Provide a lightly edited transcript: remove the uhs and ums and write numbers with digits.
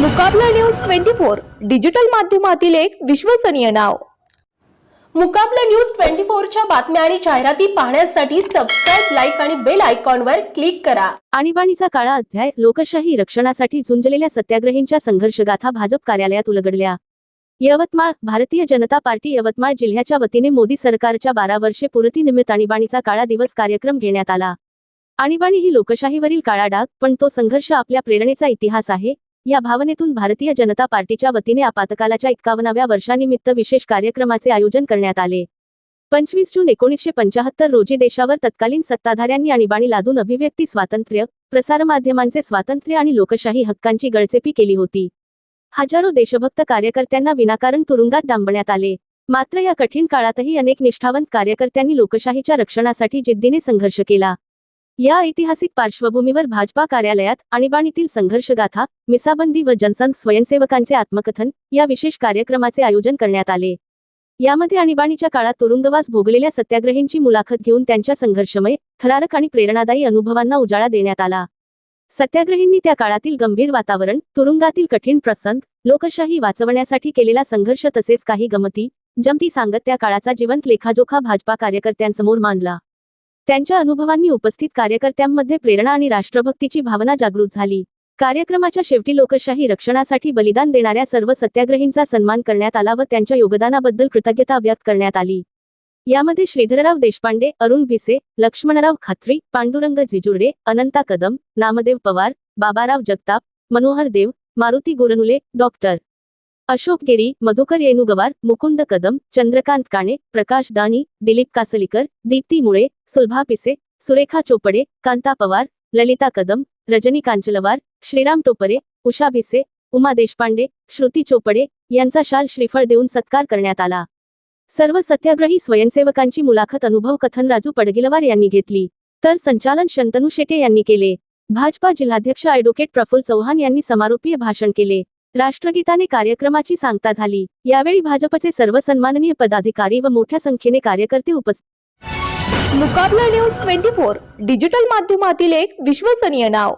मुकाबला news 24 digital माध्यमातील एक विश्वसनीय नाव। मुकाबला न्यूज 24 च्या बातम्या आणि जाहिराती पाहण्यासाठी सबस्क्राइब, लाईक आणि बेल आयकॉनवर क्लिक करा। आणीबाणीचा काळा अध्याय, लोकशाही रक्षणासाठी झुंजलेल्या सत्याग्रहींच्या संघर्षगाथा भाजप कार्यालयात उलगडल्या। यवतमाळ, भारतीय जनता पार्टी यवतमाळ जिल्ह्याच्या वतीने मोदी सरकारच्या 12 वर्षे पूर्तीनिमित्त आणीबाणीचा काळा दिवस कार्यक्रम घेण्यात आला। आणीबाणी ही लोकशाहीवरील काळा डाग, पण तो संघर्ष आपल्या प्रेरणेचा इतिहास आहे, या भावनेतून भारतीय जनता पार्टीच्या वतीने आपत्कालाच्या 51व्या वर्षानिमित्त विशेष कार्यक्रमाचे आयोजन करण्यात आले। 25 जून 1975 रोजी देशावर तत्कालीन सत्ताधाऱ्यांनी आणीबाणी लादून अभिव्यक्ती स्वातंत्र्य, प्रसारमाध्यमांचे स्वातंत्र्य आणि लोकशाही हक्कांची गळचेपी केली होती। हजारो देशभक्त कार्यकर्त्यांना विनाकारण तुरुंगात डांबण्यात आले। मात्र या कठीण काळातही अनेक निष्ठावंत कार्यकर्त्यांनी लोकशाहीच्या रक्षणासाठी जिद्दीने संघर्ष केला। या ऐतिहासिक पार्श्वभूमीवर भाजपा कार्यालयात आणीबाणीतील संघर्षगाथा, मिसाबंदी व जनसंघ स्वयंसेवकांचे आत्मकथन या विशेष कार्यक्रमाचे आयोजन करण्यात आले। यामध्ये आणीबाणीच्या काळात तुरुंगवास भोगलेल्या सत्याग्रहींची मुलाखत घेऊन त्यांच्या संघर्षमय, थरारक आणि प्रेरणादायी अनुभवांना उजाळा देण्यात आला। सत्याग्रहींनी त्या काळातील गंभीर वातावरण, तुरुंगातील कठीण प्रसंग, लोकशाही वाचवण्यासाठी केलेला संघर्ष तसेच काही गमती जमती सांगत त्या काळाचा जिवंत लेखाजोखा भाजपा कार्यकर्त्यांसमोर मांडला। त्यांच्या अनुभवांनी उपस्थित कार्यकर्त्यांमध्ये प्रेरणा आणि राष्ट्रभक्तीची भावना जागृत झाली। कार्यक्रमाच्या शेवटी लोकशाही रक्षणासाठी बलिदान देणाऱ्या सर्व सत्याग्रहींचा सन्मान करण्यात आला व त्यांच्या योगदानाबद्दल कृतज्ञता व्यक्त करण्यात आली। यामध्ये श्रीधरराव देशपांडे, अरुण भिसे, लक्ष्मणराव खत्री, पांडुरंग जिजुर्डे, अनंता कदम, नामदेव पवार, बाबाराव जगताप, मनोहर देव, मारुती गोरनुले, डॉक्टर अशोक गिरी, मधुकर येनुगवार, मुकुंद कदम, चंद्रकांत काणे, प्रकाश दाणी, दिलीप कासलीकर, दीप्ती मुळे, सुलभा पिसे, सुरेखा चोपडे, कांता पवार, ललिता कदम, रजनी कांचलवार, श्रीराम टोपरे, उषा भिसे, उमा देशपांडे, श्रुती चोपडे यांचा शाल श्रीफळ देऊन सत्कार करण्यात आला। सर्व सत्याग्रही स्वयंसेवकांची मुलाखत अनुभव कथन राजू पडगिलवार यांनी घेतली, तर संचालन शंतनू शेटे यांनी केले। भाजपा जिल्हाध्यक्ष ॲडव्होकेट प्रफुल्ल चव्हाण यांनी समारोपीय भाषण केले। राष्ट्रगीताने कार्यक्रमाची सांगता झाली। यावेळी भाजपचे सर्व सन्माननीय पदाधिकारी व मोठ्या संख्येने कार्यकर्ते उपस्थित। मुकाबला न्यूज 24 डिजिटल माध्यमातील एक विश्वसनीय नाव।